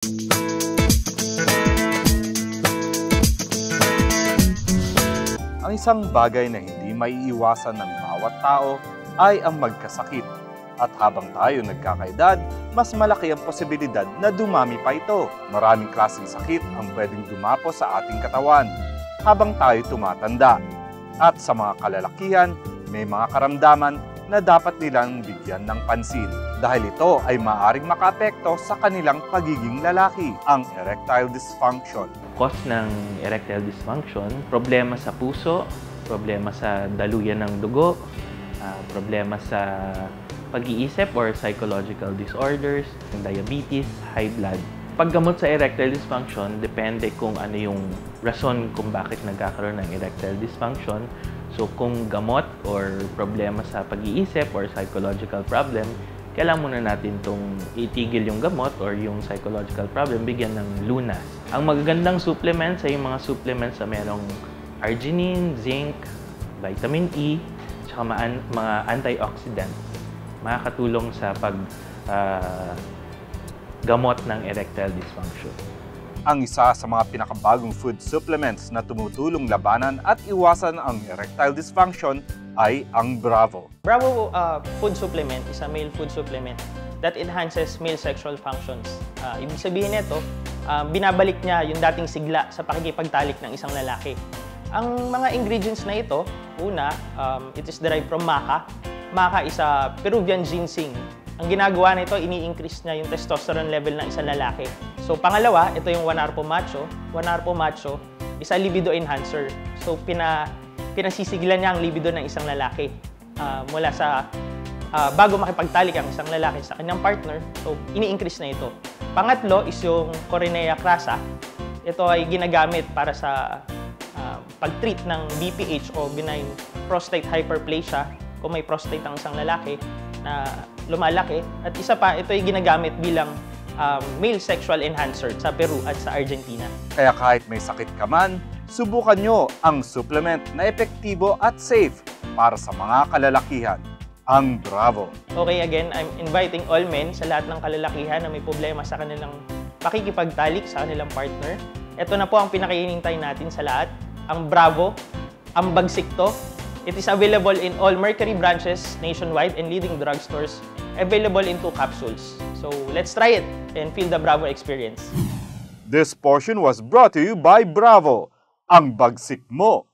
Ang isang bagay na hindi maiiwasan ng bawat tao ay ang magkasakit. At habang tayo nagkakaedad, mas malaki ang posibilidad na dumami pa ito. Maraming klaseng sakit ang pwedeng dumapo sa ating katawan habang tayo tumatanda. At sa mga kalalakihan, may mga karamdaman na dapat nilang bigyan ng pansin dahil ito ay maaaring makaapekto sa kanilang pagiging lalaki, ang erectile dysfunction. Cause ng erectile dysfunction, problema sa puso, problema sa daluyan ng dugo, problema sa pag-iisip or psychological disorders, diabetes, high blood. Paggamot sa erectile dysfunction, depende kung ano yung rason kung bakit nagkakaroon ng erectile dysfunction. So kung gamot or problema sa pag-iisip or psychological problem, kailangan muna natin itong itigil yung gamot or yung psychological problem, bigyan ng lunas. Ang magagandang supplements ay yung mga supplements na merong arginine, zinc, vitamin E, tsaka mga antioxidants. Makakatulong sa gamot ng erectile dysfunction. Ang isa sa mga pinakabagong food supplements na tumutulong labanan at iwasan ang erectile dysfunction ay ang Bravo. Bravo food supplement is a male food supplement that enhances male sexual functions. Ibig sabihin nito, binabalik niya yung dating sigla sa pakikipagtalik ng isang lalaki. Ang mga ingredients na ito, una, it is derived from maca. Maca is a Peruvian ginseng. Ang ginagawa nito, ini-increase niya yung testosterone level ng isang lalaki. So, pangalawa, ito yung 1-Arpo Macho. 1-Arpo Macho is a libido enhancer. So, pinasisiglan niya ang libido ng isang lalaki mula sa bago makipagtalik ang isang lalaki sa kanyang partner. So, ini-increase na ito. Pangatlo is yung Corinea crassa. Ito ay ginagamit para sa pag-treat ng BPH o benign prostate hyperplasia kung may prostate ang isang lalaki na lumalaki. At isa pa, ito ay ginagamit bilang male sexual enhancer sa Peru at sa Argentina. Kaya kahit may sakit ka man, subukan nyo ang supplement na epektibo at safe para sa mga kalalakihan, ang Bravo. Okay, again, I'm inviting all men sa lahat ng kalalakihan na may problema sa kanilang pakikipagtalik sa kanilang partner. Ito na po ang pinakainintay natin sa lahat, ang Bravo, ang bagsik to. It is available in all Mercury branches nationwide and leading drugstores, available in 2 capsules. So let's try it and feel the Bravo experience. This portion was brought to you by Bravo, ang bagsik mo.